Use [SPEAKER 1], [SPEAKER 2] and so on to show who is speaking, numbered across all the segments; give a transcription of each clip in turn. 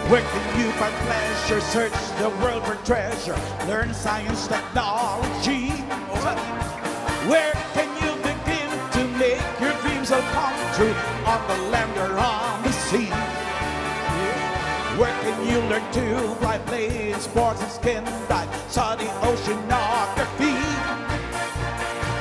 [SPEAKER 1] Where can you find pleasure? Search the world for treasure. Learn science, technology. Where can you begin to make your dreams all come true? On the land or on the sea. Where can you learn to fly, play in sports and skin dive? Study oceanography.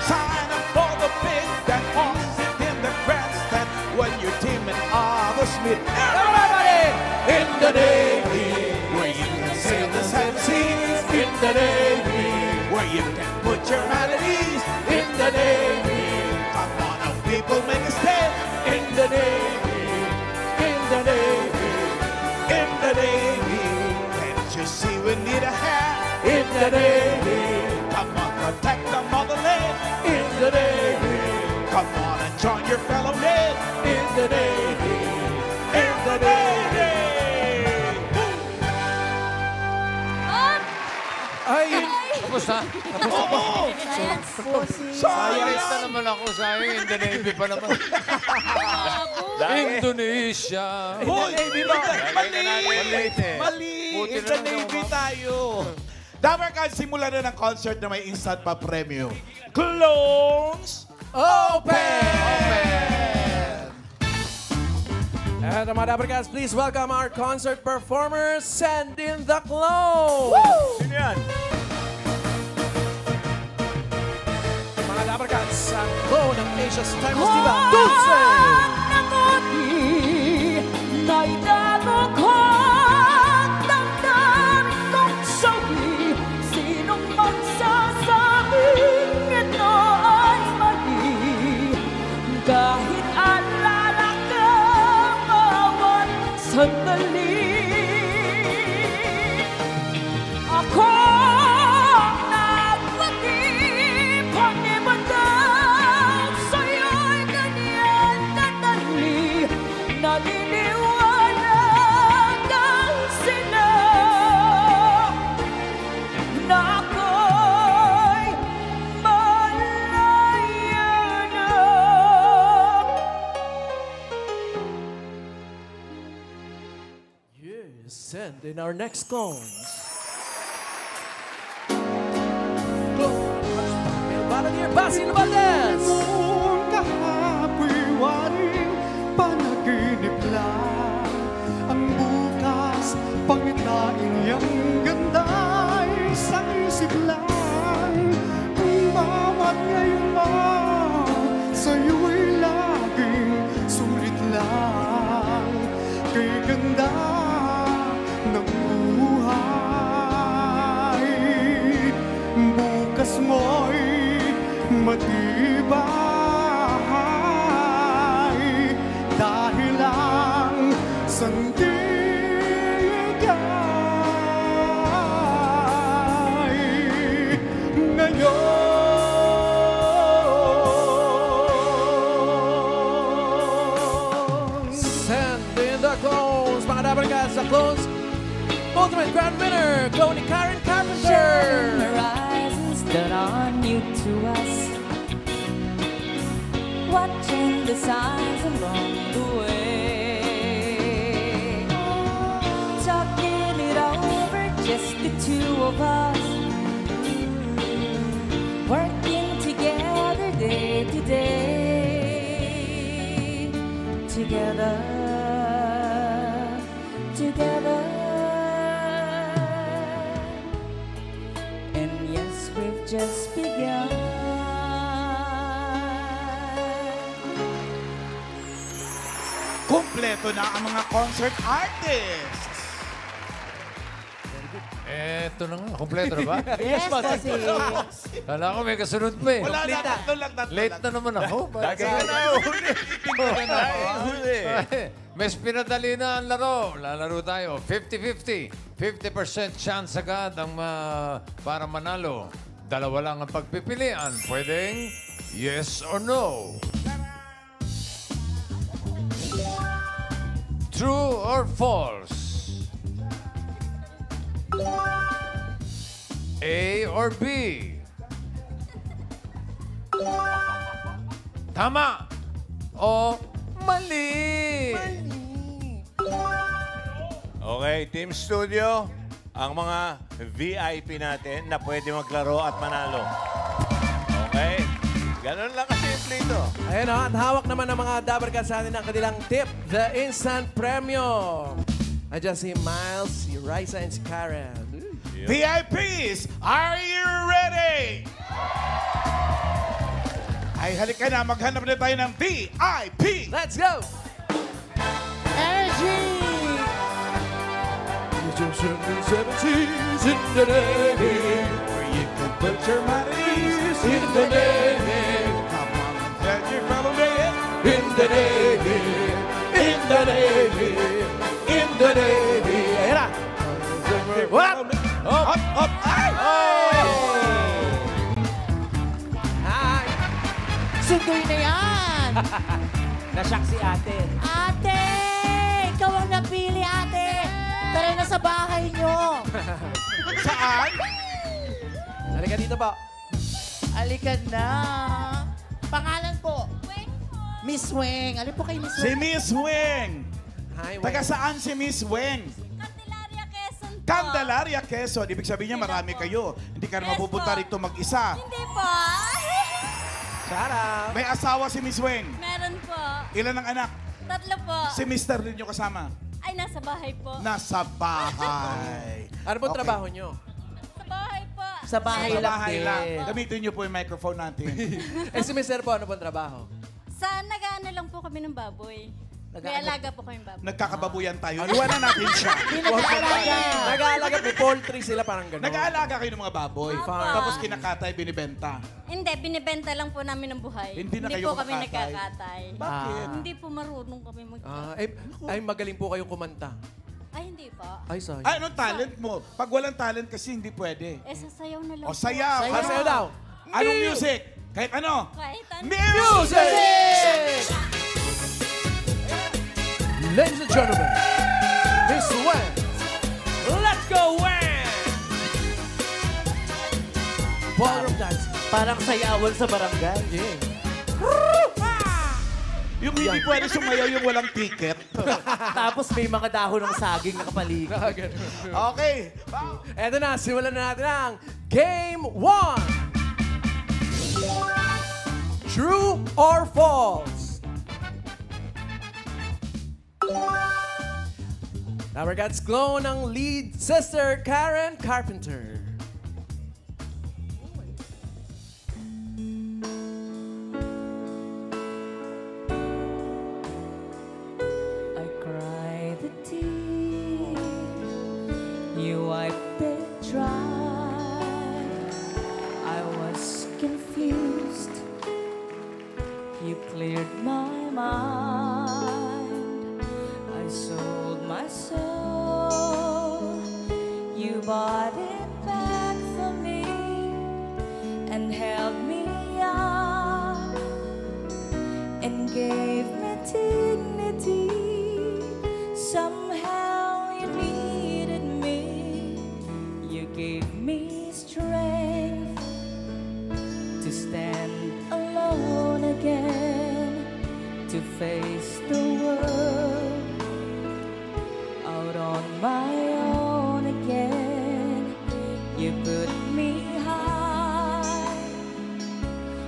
[SPEAKER 1] Sign up for the big that all sit in the grandstand when you're teaming others meet. Everybody in the Navy, where you can sail the seven seas. In the Navy, where you can put your mind at ease. In the Navy, come on, now people make a stand. In the Navy, in the Navy, in the Navy. Can't you see we need a hand? In the Navy, come on, protect the motherland. In the Navy, come on and join your fellow men. In the Navy, in the Navy.
[SPEAKER 2] Ay!
[SPEAKER 3] Kamusta? Sayang na naman ako sa'yo. In the Navy pa naman. Indonesia.
[SPEAKER 1] Hoy! Mali!
[SPEAKER 3] Mali!
[SPEAKER 1] In the Navy tayo. Dapat simulan na ng concert na may instant pa premium. Clones Open!
[SPEAKER 2] And mga Dabarkas, please welcome our concert performers, Send in the Clone!
[SPEAKER 1] Sino yan?
[SPEAKER 2] Mga Dabarkas, ang clone ng Asia's Time Festival, Dulce!
[SPEAKER 4] Naitago ko damdamin kong sabi. Sinong magsasabing ito ay mali? Kahit alala ka bawat sandali. Ako nagpagip ang ibandang sa'yo'y ganyan kadali. Naniniwanag ang sila na ako'y malaya na.
[SPEAKER 2] Yes, send in our next clones. Balanir, Basil Valdez!
[SPEAKER 5] Noong kahapoy waring panaginip lang. Ang bukas, pangitain niyang ganda'y sa isip lang. Kung bawat ngayon mo, sa'yo'y laging sulit lang. Kay ganda ng buhay, bukas mo'y matibay dahil lang sandigay ngayon.
[SPEAKER 2] Send in the clones, mga Dabarkas, the clones ultimate grand winner, Clone Karen Carpenter!
[SPEAKER 4] Horizons that are new to us, watching the signs along the way, talking it over, just the two of us, working together day to day, together, together. And yes, we've just begun.
[SPEAKER 1] Kompleto na ang mga concert artists.
[SPEAKER 3] Eto na nga. Kompleto na ba?
[SPEAKER 4] Yes, bossy.
[SPEAKER 3] Kala ko may kasunod pa eh.
[SPEAKER 1] Wala na, tatlo lang.
[SPEAKER 3] Late na naman ako.
[SPEAKER 1] Lagi ka na huli.
[SPEAKER 3] Mas pinadali na ang laro. Lalaro tayo. 50-50. 50% chance agad ang para manalo. Dalawa lang ang pagpipilian. Pwedeng yes or no. True or false? A or B? Tama o mali?
[SPEAKER 6] Okay, Team Studio, ang mga VIP natin na pwede maglaro at manalo. Okay? Ganun lang kasimple ito.
[SPEAKER 2] Ayan o, at hawak naman ng mga Dabarkad sa atin ang kanilang tip, the instant premium. Andiyan si Miles, si Raisa, and si Karen.
[SPEAKER 1] VIPs, are you ready? Ay, halika na. Maghanap na tayo ng VIP.
[SPEAKER 2] Let's go!
[SPEAKER 4] Energy!
[SPEAKER 2] It's your 70s in the Navy,
[SPEAKER 1] Where you can put your money
[SPEAKER 2] in the Navy,
[SPEAKER 1] Come on, let your fellow day
[SPEAKER 2] in the Navy, in the Navy, in the Navy. Ayan na! What?
[SPEAKER 1] Up, up, ay!
[SPEAKER 2] Hi!
[SPEAKER 4] Sunduin na yan!
[SPEAKER 2] Nasyak si ate.
[SPEAKER 4] Ate! Ikaw ang napili, ate! Tara na sa bahay nyo!
[SPEAKER 1] Saan?
[SPEAKER 2] Halika dito po.
[SPEAKER 4] Alikan na! Pangalan po? Miss Weng. Alin po kay Miss
[SPEAKER 1] Si
[SPEAKER 4] Weng?
[SPEAKER 1] Miss Weng.
[SPEAKER 2] Hi,
[SPEAKER 1] Taga saan si Miss Weng?
[SPEAKER 7] Candelaria, Quezon po.
[SPEAKER 1] Candelaria, Quezon. Ibig sabihin niya marami kayo. Hindi ka na
[SPEAKER 7] Yes
[SPEAKER 1] mapupunta
[SPEAKER 7] po.
[SPEAKER 1] rito mag-isa.
[SPEAKER 7] Hindi po.
[SPEAKER 2] Shout out!
[SPEAKER 1] May asawa si Miss Weng.
[SPEAKER 7] Meron po.
[SPEAKER 1] Ilan ang anak?
[SPEAKER 7] 3 po.
[SPEAKER 1] Si Mr. din niyo kasama.
[SPEAKER 7] Ay, nasa bahay po.
[SPEAKER 1] Nasa bahay.
[SPEAKER 2] Ano pong
[SPEAKER 1] Okay.
[SPEAKER 2] trabaho nyo?
[SPEAKER 7] Sa bahay po.
[SPEAKER 4] Sa bahay
[SPEAKER 1] Sa
[SPEAKER 4] lang
[SPEAKER 1] bahay
[SPEAKER 4] din.
[SPEAKER 1] lang. Gamitin niyo po yung microphone natin.
[SPEAKER 2] Eh si Mr. po, ano pong trabaho?
[SPEAKER 7] Sa nag-ano lang po kami ng baboy. May alaga po kayong baboy.
[SPEAKER 1] Nagkakababuyan tayo. Iwanan natin siya.
[SPEAKER 4] Pinag-aalaga.
[SPEAKER 2] Nag-aalaga, may poultry sila, parang gano'n.
[SPEAKER 1] Nag-aalaga kayo ng mga baboy.
[SPEAKER 7] Opo.
[SPEAKER 1] Tapos kinakatay, binibenta.
[SPEAKER 7] Hindi, binibenta lang po namin ng buhay.
[SPEAKER 1] Hindi na
[SPEAKER 7] po
[SPEAKER 1] kayo
[SPEAKER 7] kami
[SPEAKER 1] makakatay.
[SPEAKER 7] nagkakatay.
[SPEAKER 1] Bakit?
[SPEAKER 7] Hindi po marunong kami mag...
[SPEAKER 2] Ay, magaling po kayong kumanta.
[SPEAKER 7] Ay, hindi po.
[SPEAKER 2] Ay, sorry.
[SPEAKER 1] Ay, anong talent mo? Pag walang talent kasi hindi pwede.
[SPEAKER 7] Eh, sasayaw na lang
[SPEAKER 1] O
[SPEAKER 7] po.
[SPEAKER 1] sayaw.
[SPEAKER 2] Sayaw. Sayaw daw.
[SPEAKER 1] Anong music? Kahit ano?
[SPEAKER 7] Kahit ano.
[SPEAKER 2] Music! Ladies and gentlemen, Miss Wen. Let's go, Wen! Ballroom dancing.
[SPEAKER 4] Parang sayawan sa barangay.
[SPEAKER 2] Yeah.
[SPEAKER 1] Yung hindi pwede sumayaw yung walang ticket.
[SPEAKER 4] Tapos may mga dahon ng saging nakapaligid.
[SPEAKER 1] Okay.
[SPEAKER 2] Eto na, simulan na natin ang Game 1. True or false? Dabarkad's glow ng lead sister Karen Carpenter.
[SPEAKER 4] I cried the tears, you wiped it dry. I was confused, you cleared my mind. I sold my soul, you bought it back for me and held me up and gave me dignity. Somehow you needed me. You gave me strength to stand alone again, to face the world out on my own again. You put me high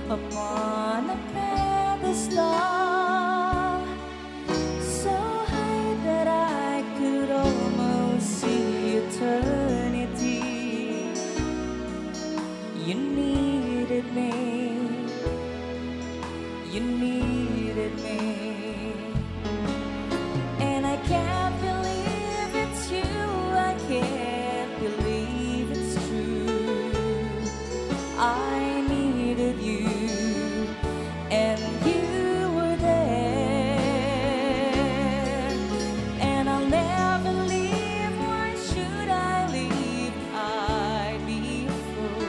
[SPEAKER 4] upon a pedestal, so high that I could almost see eternity. You needed me, you needed me, and I can't believe it's you, I can't believe it's true. I needed you, and you were there, and I'll never leave. Why should I leave? I'd be a fool,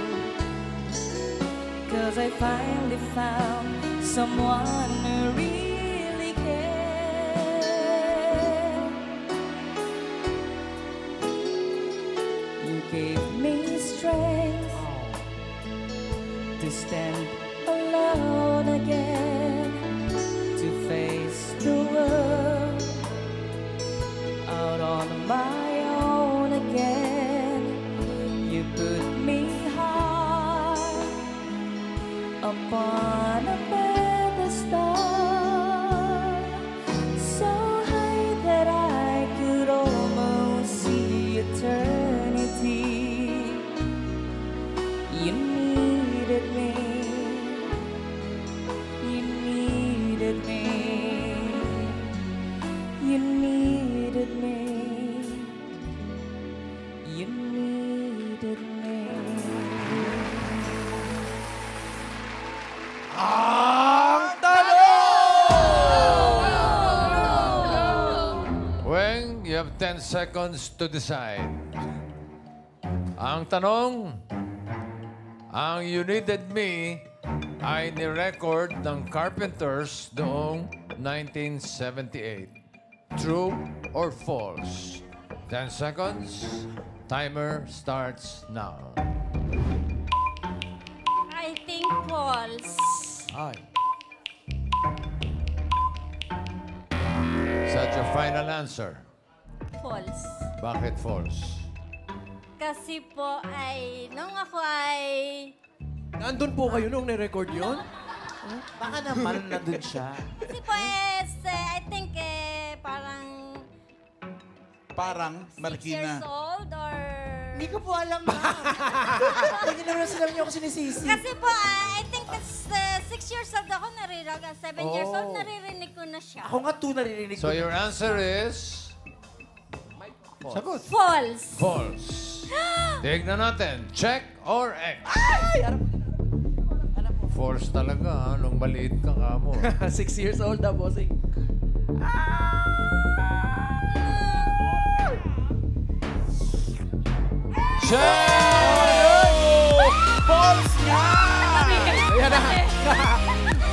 [SPEAKER 4] 'cause I finally found someone who really cared. You gave me strength to stand alone again, to face the world out on my
[SPEAKER 8] on a pedestal, so high that I could almost see eternity. You needed me. You needed me. You needed me. You needed me.
[SPEAKER 3] Weng, you have 10 seconds to decide. Ang tanong, ang You Needed Me ay ni-record ng Carpenters noong 1978. True or false? 10 seconds. Timer starts now.
[SPEAKER 7] I think false.
[SPEAKER 2] Ay.
[SPEAKER 3] Is that your final answer?
[SPEAKER 7] False.
[SPEAKER 3] Bakit false?
[SPEAKER 7] Kasi po nung ako ay...
[SPEAKER 2] Nandun po kayo nung ni-record yun?
[SPEAKER 4] Baka naman nandun siya.
[SPEAKER 7] Kasi po I think parang...
[SPEAKER 1] Parang
[SPEAKER 7] 6
[SPEAKER 1] Marikina.
[SPEAKER 7] years old or...
[SPEAKER 4] Hindi ko po alam, ma'am. Hindi naman sila niyo ako sinisisi.
[SPEAKER 7] Kasi po, I think 6 years old ako naririnig. 7 years old naririnig ko na siya.
[SPEAKER 4] Ako nga 2 naririnig ko.
[SPEAKER 3] So your answer is... Sagot.
[SPEAKER 7] False.
[SPEAKER 3] False. Tignan natin. Check or X? False talaga, ha? Nung maliit ka mo.
[SPEAKER 2] 6 years old na, bossing.
[SPEAKER 3] Check!
[SPEAKER 1] False nga!
[SPEAKER 2] Ayan na.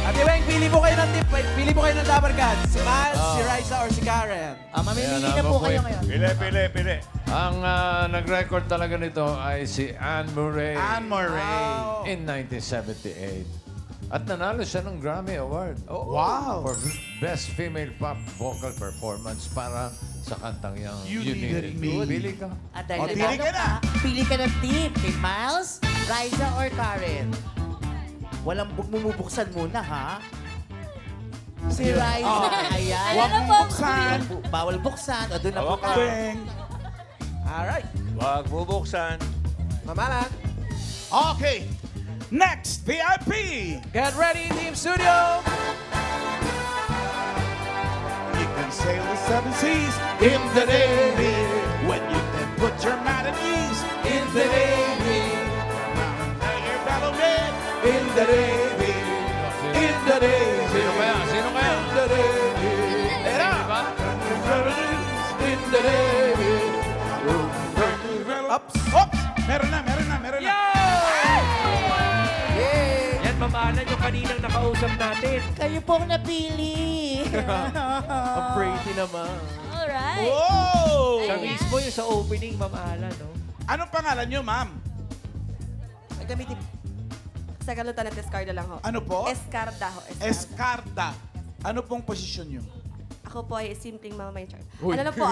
[SPEAKER 2] Ate Weng, pili po kayo ng tip. Pili po kayo ng Dabber Cats. Si Miles, si Raisa, or si Karen.
[SPEAKER 4] Mamimili
[SPEAKER 3] Ayan,
[SPEAKER 4] na po
[SPEAKER 3] Makoy.
[SPEAKER 4] kayo ngayon.
[SPEAKER 6] Pili.
[SPEAKER 3] Ang nag-record talaga nito ay si Anne Murray.
[SPEAKER 1] Anne Murray.
[SPEAKER 3] In 1978. At nanalo siya ng Grammy Award.
[SPEAKER 1] Wow.
[SPEAKER 3] For Best Female Pop Vocal Performance para sa kantang yang
[SPEAKER 1] You Needed Me.
[SPEAKER 3] Pili ka.
[SPEAKER 4] At
[SPEAKER 1] O,
[SPEAKER 4] dahil
[SPEAKER 1] pili
[SPEAKER 4] nanalo
[SPEAKER 1] ka na.
[SPEAKER 4] pili ka ng team. Kay Miles, Riza, or Karen. Walang bumubuksan muna, ha? Si Riza. Ayan.
[SPEAKER 1] Huwag mong buksan.
[SPEAKER 4] Bawal buksan. O, doon na po
[SPEAKER 6] Hawak ka.
[SPEAKER 4] ka.
[SPEAKER 1] Weng.
[SPEAKER 2] Alright.
[SPEAKER 6] Huwag bubuksan.
[SPEAKER 2] Mamalan.
[SPEAKER 1] Okay. Next, VIP.
[SPEAKER 2] Get ready, Team Studio.
[SPEAKER 1] You can sail the 7 seas in the Navy when you can put your man at ease in the Navy. Your battle man in the Navy. In the Navy.
[SPEAKER 3] Sino kaya? Sino kaya?
[SPEAKER 1] In the Navy.
[SPEAKER 3] Era! Diba?
[SPEAKER 1] In the Navy. Ups! Ups! Meron na.
[SPEAKER 9] Yan, mamahalan yung kaninang nakausap natin.
[SPEAKER 4] Kayo po ang napili.
[SPEAKER 2] Ang pretty naman.
[SPEAKER 7] Alright.
[SPEAKER 1] Whoa!
[SPEAKER 9] Siya mismo yung sa opening, mamahalan, no?
[SPEAKER 1] Anong pangalan nyo, ma'am?
[SPEAKER 8] Gamitin. Sa galutan at Escarda lang ho.
[SPEAKER 1] Ano po?
[SPEAKER 8] Escarda ho.
[SPEAKER 1] Escarda. Ano pong posisyon nyo?
[SPEAKER 8] Ako po ay simpleng mama in charge.
[SPEAKER 2] Uy.
[SPEAKER 8] Ano na po,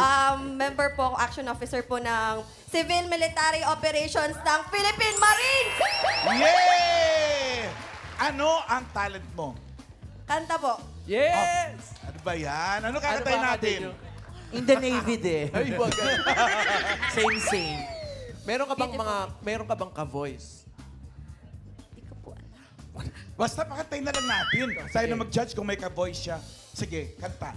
[SPEAKER 8] member po, action officer po ng Civil Military Operations ng Philippine Marines!
[SPEAKER 1] Yeah! Ano ang talent mo?
[SPEAKER 8] Kanta po.
[SPEAKER 2] Yes!
[SPEAKER 1] Ano ba yan? Ano kakatay
[SPEAKER 2] ba
[SPEAKER 1] natin?
[SPEAKER 2] nyo?
[SPEAKER 4] In the Navy din.
[SPEAKER 2] Ay, wag ka.
[SPEAKER 4] Same.
[SPEAKER 2] Meron ka bang ka-voice?
[SPEAKER 8] Hindi ko po alam.
[SPEAKER 1] Basta pakatay na lang natin. Tayo na mag-judge kung may ka-voice siya. Sige, kanta.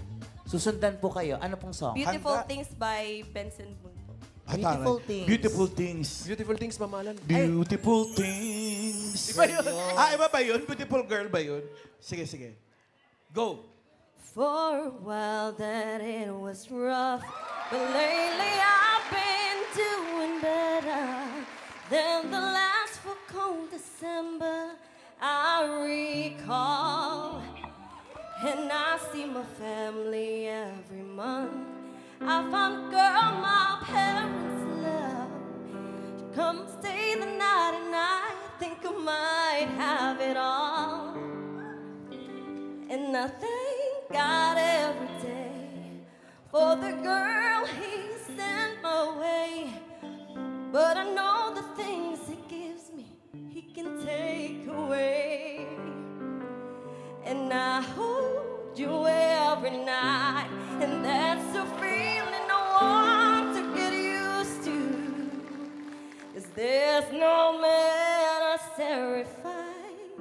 [SPEAKER 4] Susundan po kayo. Ano pong song?
[SPEAKER 8] Beautiful
[SPEAKER 1] Kanta.
[SPEAKER 8] Things by Benson Boone po.
[SPEAKER 4] Beautiful Things.
[SPEAKER 1] Beautiful things.
[SPEAKER 2] Beautiful things, mamalan.
[SPEAKER 1] Beautiful things.
[SPEAKER 2] Iba yun.
[SPEAKER 1] Iba ba yun? Beautiful girl ba yun? Sige. Go.
[SPEAKER 8] For a while that it was rough, but lately I've been doing better than the last for cold December I recall. And I see my family every month. I found a girl my parents love. She come stay the night and I think I might have it all. And I thank God every day for the girl He sent my way. But I know the things He gives me, He can take away. and I hold you every night, and that's a feeling I want to get used to. 'Cause there's no man as terrified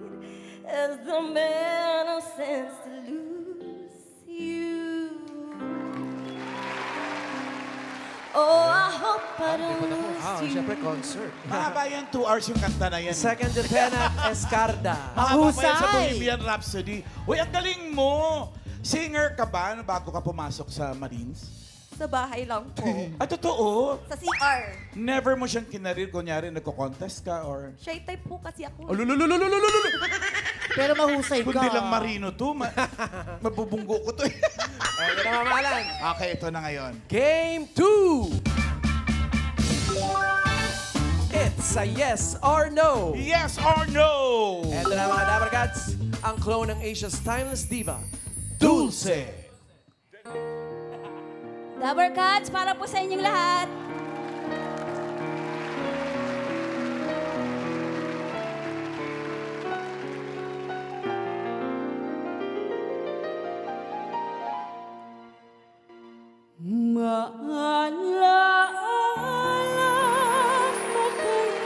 [SPEAKER 8] as the man who stands to lose you. Oh, I hope I don't lose you.
[SPEAKER 2] Siyempre, concert.
[SPEAKER 1] Mahaba yan, 2 hours yung kanta na yan.
[SPEAKER 2] Second Lieutenant Escarda.
[SPEAKER 1] Mahaba pa yan sa
[SPEAKER 4] Mahusay.
[SPEAKER 1] Bohemian Rhapsody. Uy, ang galing mo! Singer ka ba bago ka pumasok sa Marines?
[SPEAKER 8] Sa bahay lang po.
[SPEAKER 1] Ah, totoo?
[SPEAKER 8] Sa CR.
[SPEAKER 1] Never mo siyang kinarir, kunyari nagko-contest ka or...
[SPEAKER 8] Shy type po kasi ako.
[SPEAKER 4] Pero mahusay ka.
[SPEAKER 1] Kundi lang marino to, mabubunggo ko to.
[SPEAKER 2] Ayun na mamahalan.
[SPEAKER 1] Okay, ito na ngayon.
[SPEAKER 2] Game 2. It's a yes or no.
[SPEAKER 1] Yes or no?
[SPEAKER 2] Ito na mga Dabarkats, ang clone ng Asia's timeless diva,
[SPEAKER 1] Dulce.
[SPEAKER 7] Dabber Cats, para po sa inyong lahat.
[SPEAKER 5] Maalala mo kaya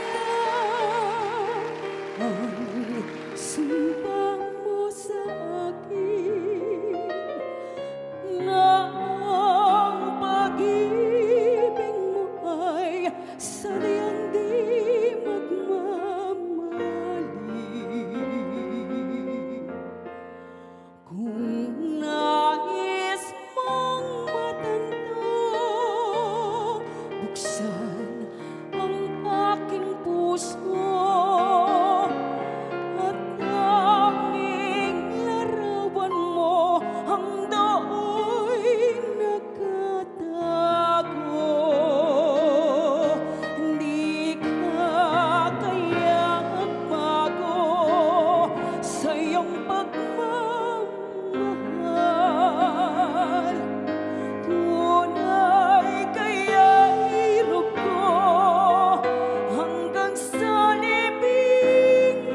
[SPEAKER 5] ang sumpah mo sa akin na ang pag-ibig mo ay sadyang di magmamali. Kung nais mong matanto, buksan ang aking puso at tanging larawan mo ang do'y nakatago. Hindi ka kaya magbago sa iyong pagmamahal. Tunay kaya'y rugo hanggang sa libingan.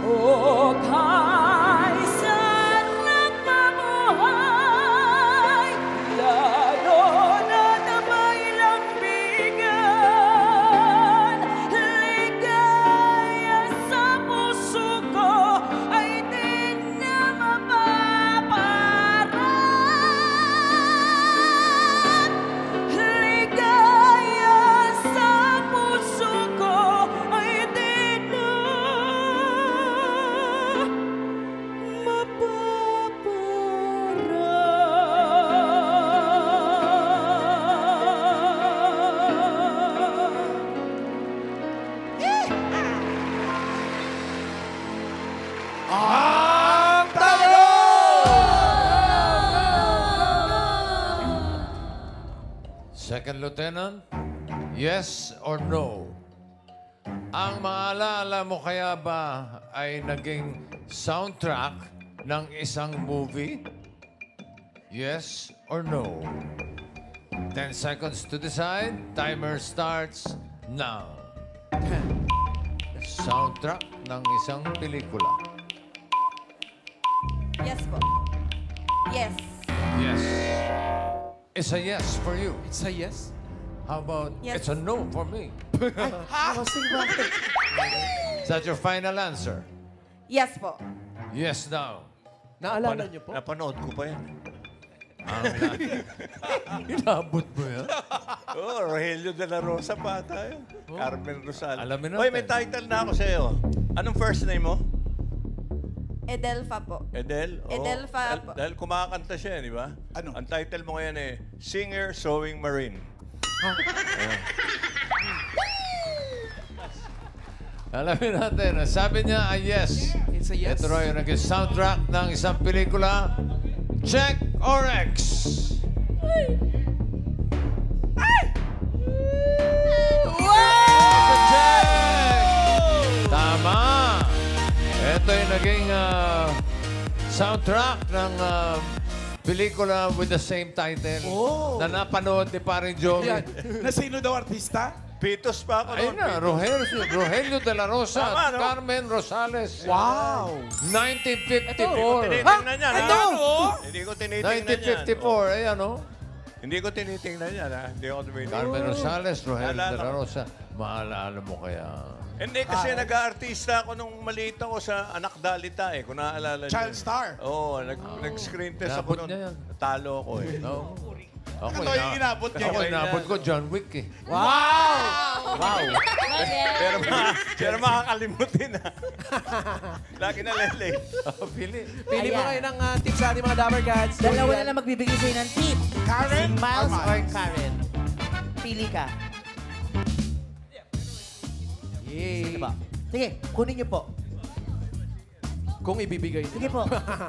[SPEAKER 5] O kahit saan mabuhay, lalo na may lambingan, ligaya sa puso ko ay di na mapaparan. Ligaya sa puso ko ay di na mapaparan.
[SPEAKER 1] Ang talo!
[SPEAKER 3] Second Lieutenant, yes or no? Ang maalala mo kaya ba ay naging soundtrack ng isang movie? Yes or no? 10 seconds to decide. Timer starts now. Soundtrack ng isang pelikula.
[SPEAKER 8] Yes po. Yes.
[SPEAKER 3] Yes. It's a yes for you.
[SPEAKER 2] It's a yes.
[SPEAKER 3] How about
[SPEAKER 8] Yes.
[SPEAKER 3] it's a no for me?
[SPEAKER 4] Mahusay bakit?
[SPEAKER 3] Is that your final answer?
[SPEAKER 8] Yes po.
[SPEAKER 3] Yes now.
[SPEAKER 2] Naalala niyo po?
[SPEAKER 6] Napanood ko pa yan.
[SPEAKER 3] Inabot mo yan?
[SPEAKER 6] Oh, Rogelio de la Rosa pa tayo. Carmen Rosal.
[SPEAKER 3] Alamin
[SPEAKER 6] Hoy,
[SPEAKER 3] natin.
[SPEAKER 6] may title na ako sa'yo. Anong first name mo?
[SPEAKER 8] Edelfa po.
[SPEAKER 6] Edel? Oo.
[SPEAKER 8] Edelfa po.
[SPEAKER 6] Dahil kumakanta siya, di ba?
[SPEAKER 1] Ano?
[SPEAKER 6] Ang title mo ngayon eh, Singer Sewing Marine.
[SPEAKER 3] Alamin natin. Sabi niya ay yes.
[SPEAKER 2] It's a yes.
[SPEAKER 3] Ito raw yung naging soundtrack ng isang pelikula. Check or X? Check! Tama! Ito yung naging soundtrack ng pelikula with the same title
[SPEAKER 1] Oh.
[SPEAKER 3] na napanood ni Paring Joey.
[SPEAKER 2] Yan.
[SPEAKER 1] Na sino daw artista?
[SPEAKER 6] Pitos pa ako
[SPEAKER 3] Ayun
[SPEAKER 6] noon.
[SPEAKER 3] na, Rogelio de la Rosa
[SPEAKER 6] Tama,
[SPEAKER 3] at
[SPEAKER 6] no?
[SPEAKER 3] Carmen Rosales.
[SPEAKER 1] Wow!
[SPEAKER 3] 1954.
[SPEAKER 6] Tinitingnan yan,
[SPEAKER 1] Ito!
[SPEAKER 6] ha? Hindi ko tinitingnan yan.
[SPEAKER 3] 1954, ayan o.
[SPEAKER 6] Hindi ko tinitingnan yan, ha? Hindi ako tinitingnan.
[SPEAKER 3] Carmen Rosales, Rogelio de
[SPEAKER 6] Naalala
[SPEAKER 3] la
[SPEAKER 6] ko.
[SPEAKER 3] Rosa. Maalala mo kaya.
[SPEAKER 6] Hindi, kasi nag-aartista ako nung maliit ako sa Anak Dalita, kung naaalala niyo.
[SPEAKER 1] Child star.
[SPEAKER 6] Oo, nag-screen test
[SPEAKER 3] Inabot
[SPEAKER 6] ako noon.
[SPEAKER 3] niya yan.
[SPEAKER 6] Natalo ako eh.
[SPEAKER 3] No? Ako,
[SPEAKER 1] Ito yung inabot niya.
[SPEAKER 3] Ako, inabot ko John Wick eh.
[SPEAKER 1] Wow!
[SPEAKER 6] Pero makakalimutin ha. Lagi na lele.
[SPEAKER 3] Pili.
[SPEAKER 2] Pili mo
[SPEAKER 4] Ayan.
[SPEAKER 2] kayo ng tip sa ating mga Dabber Cats.
[SPEAKER 4] Dalawa na lang magbibigay sa'yo ng tip.
[SPEAKER 1] Karen
[SPEAKER 4] Si Miles
[SPEAKER 1] or
[SPEAKER 4] or
[SPEAKER 1] Miles?
[SPEAKER 4] Karen? Pili ka.
[SPEAKER 2] Yay.
[SPEAKER 4] Diba? Sige, kunin niyo po.
[SPEAKER 2] Kung ibibigay
[SPEAKER 4] Sige
[SPEAKER 2] nila.
[SPEAKER 4] po.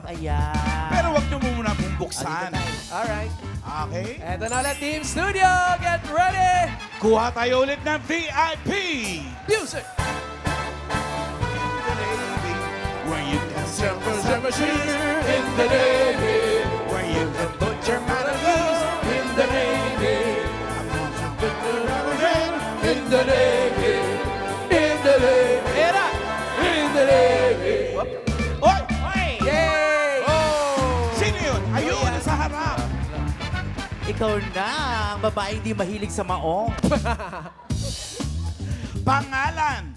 [SPEAKER 4] Ayan.
[SPEAKER 1] Pero wag niyo muna pong buksan.
[SPEAKER 2] Alright.
[SPEAKER 1] Okay?
[SPEAKER 2] Eto na ulit, Team Studio. Get ready.
[SPEAKER 1] Kuha tayo ulit ng VIP!
[SPEAKER 2] Music.
[SPEAKER 1] Where you can sell
[SPEAKER 2] Machine in the Navy.
[SPEAKER 1] where you can put your
[SPEAKER 2] Melodies in the Navy. In the Navy. In the Navy. In the Navy.
[SPEAKER 1] Oy!
[SPEAKER 2] Yay!
[SPEAKER 1] Sino yun? Ayun, sa harap.
[SPEAKER 4] Ikaw na, ang babae hindi mahilig sa maong.
[SPEAKER 1] Pangalan?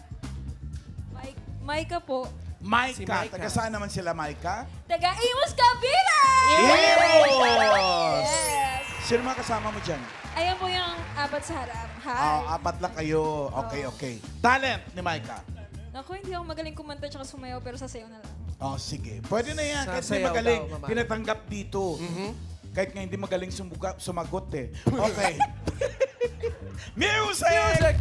[SPEAKER 5] Maika po.
[SPEAKER 1] Maika.
[SPEAKER 2] Si Maika.
[SPEAKER 1] Taga saan naman sila, Maika?
[SPEAKER 5] Taga Imus Cavite!
[SPEAKER 1] Eros!
[SPEAKER 5] Yes!
[SPEAKER 1] Sino mga kasama mo dyan?
[SPEAKER 5] Ayan po yung apat sa harap. Hi!
[SPEAKER 1] Apat lang kayo. Okay, okay. Talent ni Maika.
[SPEAKER 5] Naku, hindi ako magaling kumanta tsaka sumayaw pero sasayaw na lang.
[SPEAKER 1] Oh, sige. Pwede na yan. Kahit hindi
[SPEAKER 2] Sasayaw
[SPEAKER 1] magaling,
[SPEAKER 2] daw, mama.
[SPEAKER 1] pinatanggap dito. Kahit nga hindi magaling sumagot eh. Okay. Music!
[SPEAKER 2] Music.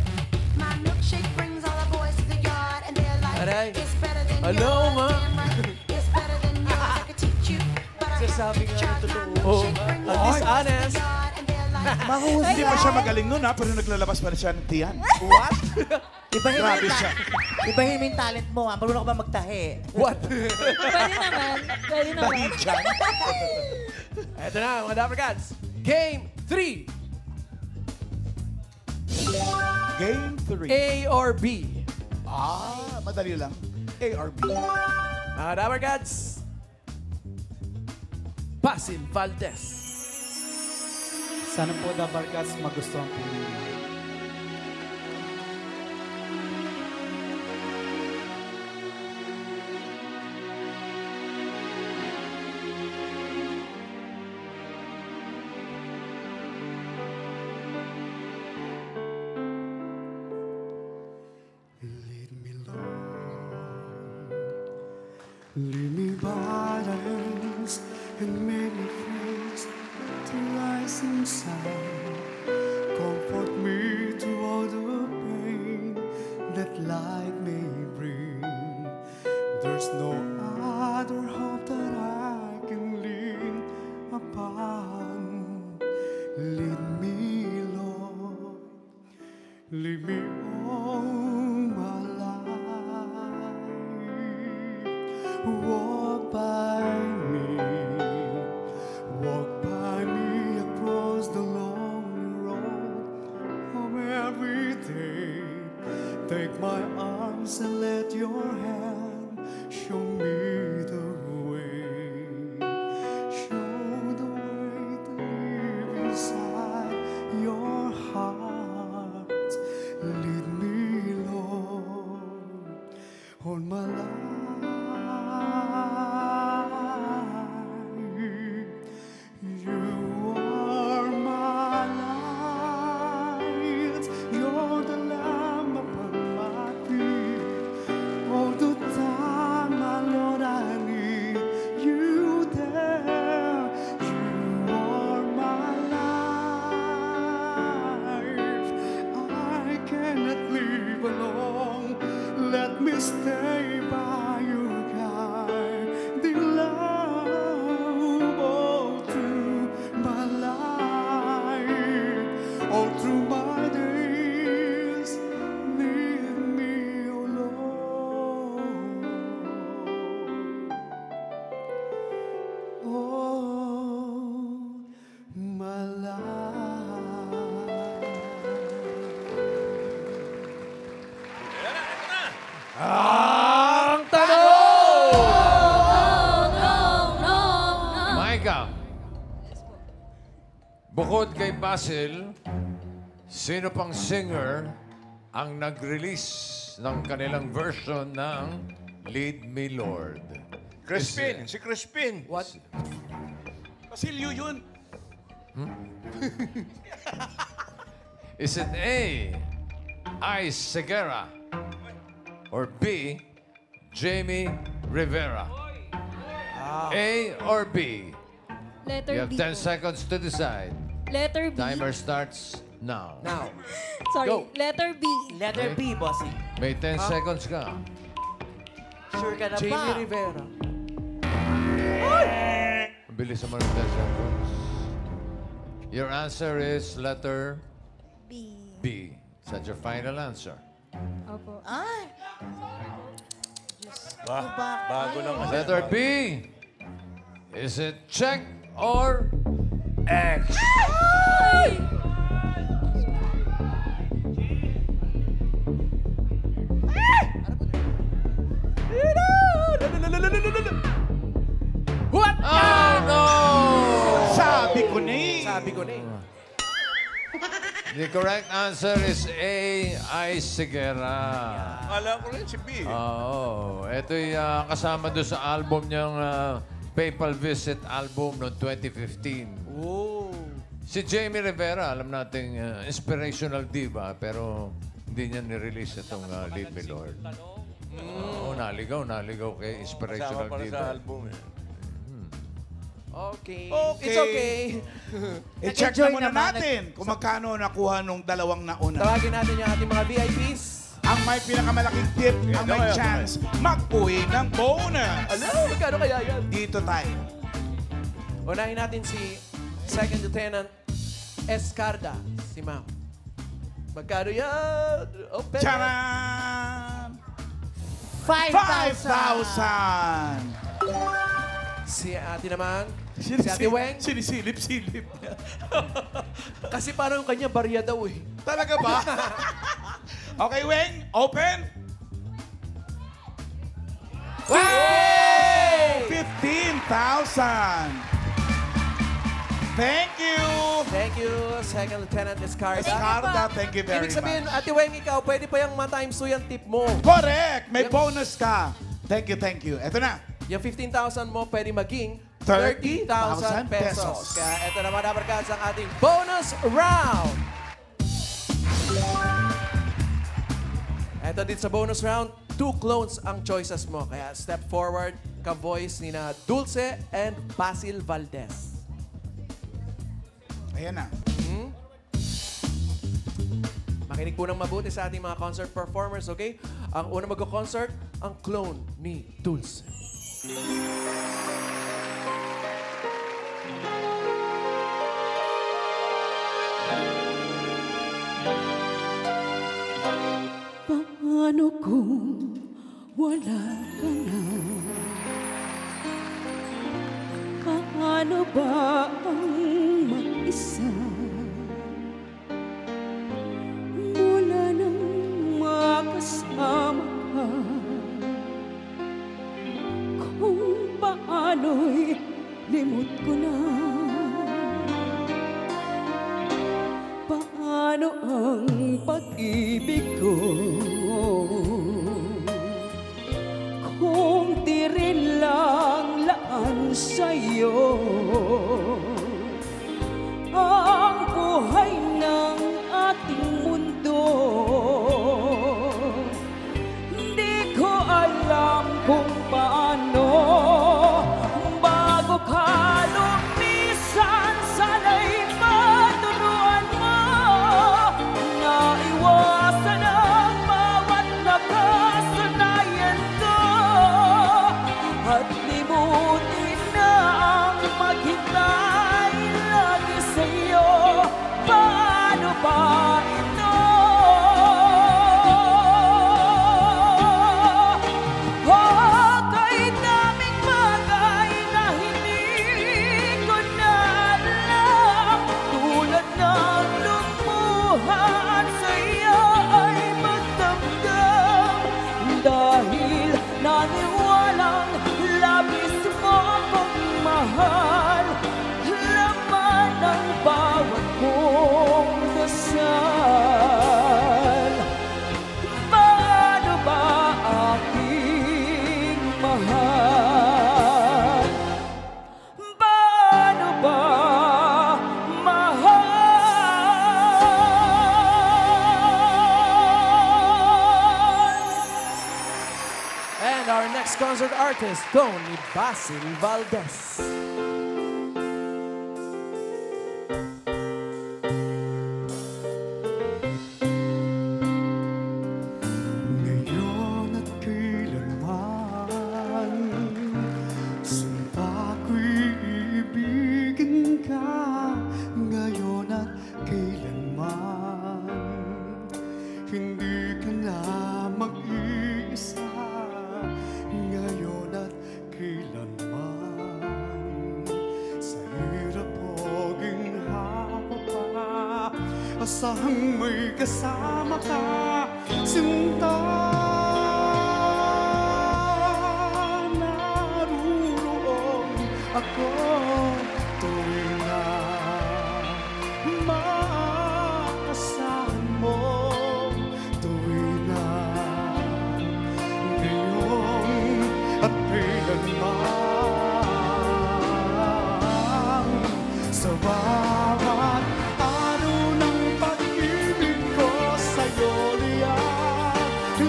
[SPEAKER 10] My milkshake brings all the boys to the yard and they're like,
[SPEAKER 2] Aray.
[SPEAKER 10] it's better than
[SPEAKER 2] Hello,
[SPEAKER 10] yours.
[SPEAKER 2] ma.
[SPEAKER 10] Damn right, it's better than yours. I could teach you, but I
[SPEAKER 2] Sasabi
[SPEAKER 10] have to
[SPEAKER 2] nga
[SPEAKER 10] charge.
[SPEAKER 2] ng
[SPEAKER 10] My
[SPEAKER 2] totoo.
[SPEAKER 10] milkshake brings
[SPEAKER 2] At
[SPEAKER 10] all
[SPEAKER 2] least
[SPEAKER 10] the boys to
[SPEAKER 2] honest.
[SPEAKER 10] the yard and they're like,
[SPEAKER 1] Hindi pa siya magaling nun ha, pero naglalabas pa rin siya ng tiyan.
[SPEAKER 4] What? Ibahin mo
[SPEAKER 1] Grabe
[SPEAKER 4] yung
[SPEAKER 1] siya.
[SPEAKER 4] Ibahin mo yung talent mo, ha? Marunong ka ba magtahi?
[SPEAKER 2] What?
[SPEAKER 5] Pwede naman. Pwede naman.
[SPEAKER 1] Dahil dyan.
[SPEAKER 2] Eto na, mga Dabber Cats. Game 3.
[SPEAKER 1] Game 3.
[SPEAKER 2] A or B?
[SPEAKER 1] Madali lang. A or B.
[SPEAKER 2] Mga Dabber Cats. Basil Valdez.
[SPEAKER 11] Sana po, Dabber Cats, magustuhan po ninyo. Lead me by the hands and make me face to rise inside. Comfort me through all the pain that life may bring. There's no other hope that I can lean upon. Lead me, Lord. Lead me all my life. Walk by me across the lonely road of every day. Take my arms and let your hand show me the way. Show the way to live inside your heart. Lead me, Lord, all my life. You are my light. You're the lamp upon my feet. All the time, my Lord, I need you there. You are my life. I cannot live alone. Let me stay by your guide. The love all through my life, all through my days. Lead me, oh Lord. All my life.
[SPEAKER 3] Bukod kay Basil, sino pang singer ang nag-release ng kanilang version ng Lead Me Lord?
[SPEAKER 6] Crispin. Si Crispin.
[SPEAKER 2] What?
[SPEAKER 1] Basilio yun.
[SPEAKER 3] Is it A, Ice Segura, or B, Jamie Rivera? A or B?
[SPEAKER 8] Letter
[SPEAKER 3] You have
[SPEAKER 8] B.
[SPEAKER 3] 10 seconds to decide.
[SPEAKER 8] Letter B.
[SPEAKER 3] Timer starts now.
[SPEAKER 2] Now.
[SPEAKER 8] Sorry,
[SPEAKER 2] Go.
[SPEAKER 8] letter B.
[SPEAKER 4] Letter B, bossing.
[SPEAKER 3] May 10 seconds ka.
[SPEAKER 4] Sure ka na ba?
[SPEAKER 2] Jamie Rivera.
[SPEAKER 3] Bilis naman ng 10 seconds. Your answer is letter
[SPEAKER 8] B.
[SPEAKER 3] B. Is that your final answer?
[SPEAKER 8] Opo.
[SPEAKER 4] Ay!
[SPEAKER 6] Bago lang kasi.
[SPEAKER 3] Letter B. Is it check or X?
[SPEAKER 2] What?
[SPEAKER 3] Oh, no!
[SPEAKER 1] Sabi ko na eh.
[SPEAKER 2] Sabi ko na eh.
[SPEAKER 3] The correct answer is A, Ice Segura.
[SPEAKER 6] Akala ko rin si B.
[SPEAKER 3] Oo. Ito'y kasama doon sa album niyang PayPal Visit album noong 2015.
[SPEAKER 2] Oh.
[SPEAKER 3] Si Jamie Rivera, alam nating inspirational diva, pero hindi niya nirelease itong Lead Me Lord. Oo, naligaw kay inspirational
[SPEAKER 6] Kasama pala
[SPEAKER 3] diva.
[SPEAKER 6] sa album eh.
[SPEAKER 2] Okay.
[SPEAKER 1] Okay.
[SPEAKER 2] It's okay.
[SPEAKER 1] I-check
[SPEAKER 4] Enjoy
[SPEAKER 1] na muna
[SPEAKER 4] naman.
[SPEAKER 1] natin kung magkano nakuha nung dalawang nauna.
[SPEAKER 2] Tawagin natin yung ating mga VIPs.
[SPEAKER 1] Ang may pinakamalaking tip, ang may
[SPEAKER 6] gamay,
[SPEAKER 1] chance mag-uwi ng bonus.
[SPEAKER 2] Alam, magkano kaya yan?
[SPEAKER 1] Dito tayo.
[SPEAKER 2] Unahin natin si Second Lieutenant Escarda, si Ma'am. Magkano yan? Open.
[SPEAKER 1] Charan!
[SPEAKER 4] 5,000!
[SPEAKER 1] 5,000!
[SPEAKER 2] Si ate naman, si ate Weng.
[SPEAKER 1] Sinisilip-silip niya.
[SPEAKER 2] Kasi parang kanya barya daw eh.
[SPEAKER 1] Talaga ba? Okay, Weng, open.
[SPEAKER 2] Hey!
[SPEAKER 1] 15,000. Thank you.
[SPEAKER 2] Thank you, Second Lieutenant Escarda.
[SPEAKER 1] Escarda, thank you very
[SPEAKER 2] Ibig sabihin,
[SPEAKER 1] much.
[SPEAKER 2] ate Weng, ikaw, pwede pa yung ma-times 2 yung tip mo.
[SPEAKER 1] Correct. May
[SPEAKER 2] Yep.
[SPEAKER 1] bonus ka. Thank you, thank you. Ito na.
[SPEAKER 2] Yung 15,000 mo pwede maging
[SPEAKER 1] 30,000
[SPEAKER 2] 30,000 pesos. Kaya ito naman na ang ating bonus round. Ito din sa bonus round, 2 clones ang choices mo. Kaya step forward, ka-voice ni na Dulce and Basil Valdez.
[SPEAKER 1] Ayan na.
[SPEAKER 2] Makinig po ng mabuti sa ating mga concert performers, okay? Ang unang mag-concert, ang clone ni Dulce.
[SPEAKER 5] Paano kung wala ka na? Paano ba ang mag-isa? Mula nang makasama ka, kung paano'y limot ko na. Paano ang pag-ibig ko kung di rin lang laan sa'yo ang buhay ng ating mundo? Hindi ko alam kung paano bago ka lumitaw.
[SPEAKER 2] And our next concert artist, Tony Basil Valdez.
[SPEAKER 11] Ngayon at kailanman, sumpa ko'y ibigin ka. Ngayon at kailanman, hindi ka na mag-iisa. Ngayon at kailanman, sa hirap o ginhawa pa, asahang may kasama ka, sinta. Naruroon ako tuwing na makasama mo, tuwing na ngayon at kailanman. Sa bawat araw ng pag-ibig ko sa'yo liyan,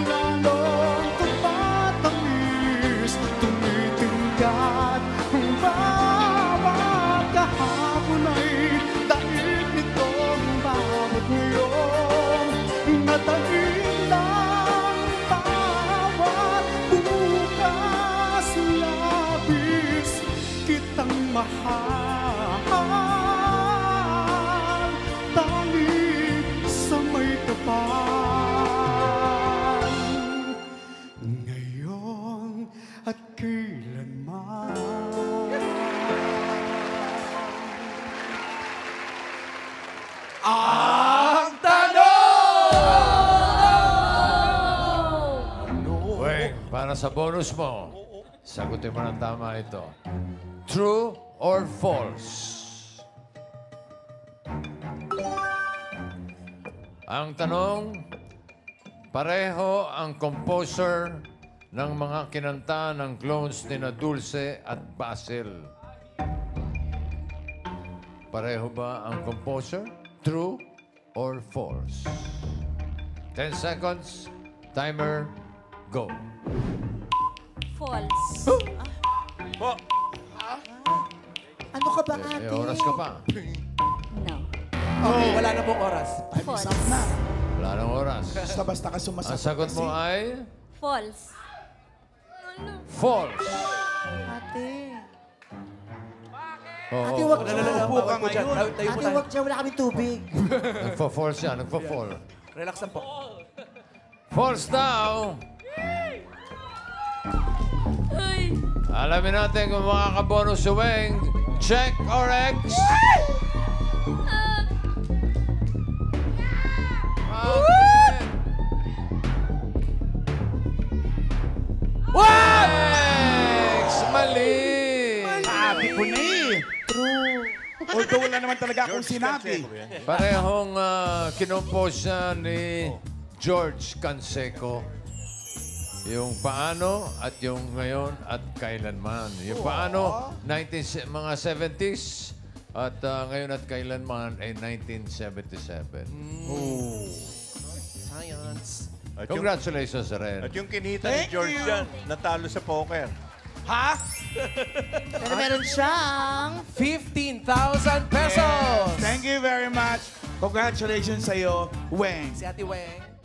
[SPEAKER 11] lalong tumatamis, tumitingkat. Ang bawat kahapon ay daig nitong bawat ngayon, natahin lang bawat bukas, labis kitang mahal, tanging sa may kapal, ngayon at kailanman.
[SPEAKER 1] Ang tanong!
[SPEAKER 3] Weng, para sa bonus mo, sagutin mo ng tama ito. True or false? Ang tanong, pareho ang composer ng mga kinanta ng clones ni na Dulce at Basil. Pareho ba ang composer? True or false? 10 seconds. Timer, go.
[SPEAKER 7] False.
[SPEAKER 4] Ano ka ba, ate?
[SPEAKER 3] May oras ka pa.
[SPEAKER 7] No.
[SPEAKER 2] Okay, wala na pong oras.
[SPEAKER 7] False.
[SPEAKER 3] Wala nang oras.
[SPEAKER 1] Basta-basta ka
[SPEAKER 3] Ang
[SPEAKER 1] sumasagot
[SPEAKER 3] sagot mo ay
[SPEAKER 7] False.
[SPEAKER 3] false.
[SPEAKER 4] Ate.
[SPEAKER 3] Oo.
[SPEAKER 4] Ate, wag
[SPEAKER 1] Upo ka ngayon.
[SPEAKER 2] Tayo po
[SPEAKER 4] Ate,
[SPEAKER 2] tayo.
[SPEAKER 4] wag dyan. Wala kaming tubig.
[SPEAKER 3] Nagpa-false siya, nagpa-fall.
[SPEAKER 2] Relax lang po.
[SPEAKER 3] False daw. Alamin natin kung makakabonus si Weng. Check or X? X! Mali!
[SPEAKER 1] Sabi ko na eh.
[SPEAKER 4] True.
[SPEAKER 1] Although wala naman talaga akong sinabi.
[SPEAKER 3] Parehong kinompose siya ni George Canseco. Yung paano at yung ngayon at kailanman. Yung paano, mga 70s at ngayon at kailanman ay 1977.
[SPEAKER 2] Science.
[SPEAKER 3] Congratulations, Ren.
[SPEAKER 6] At yung kinita ni George yan, natalo sa poker.
[SPEAKER 1] Ha?
[SPEAKER 4] Pero meron siyang
[SPEAKER 2] 15,000 pesos!
[SPEAKER 1] Thank you very much. Congratulations sa'yo, Weng.
[SPEAKER 2] Si Ate Weng.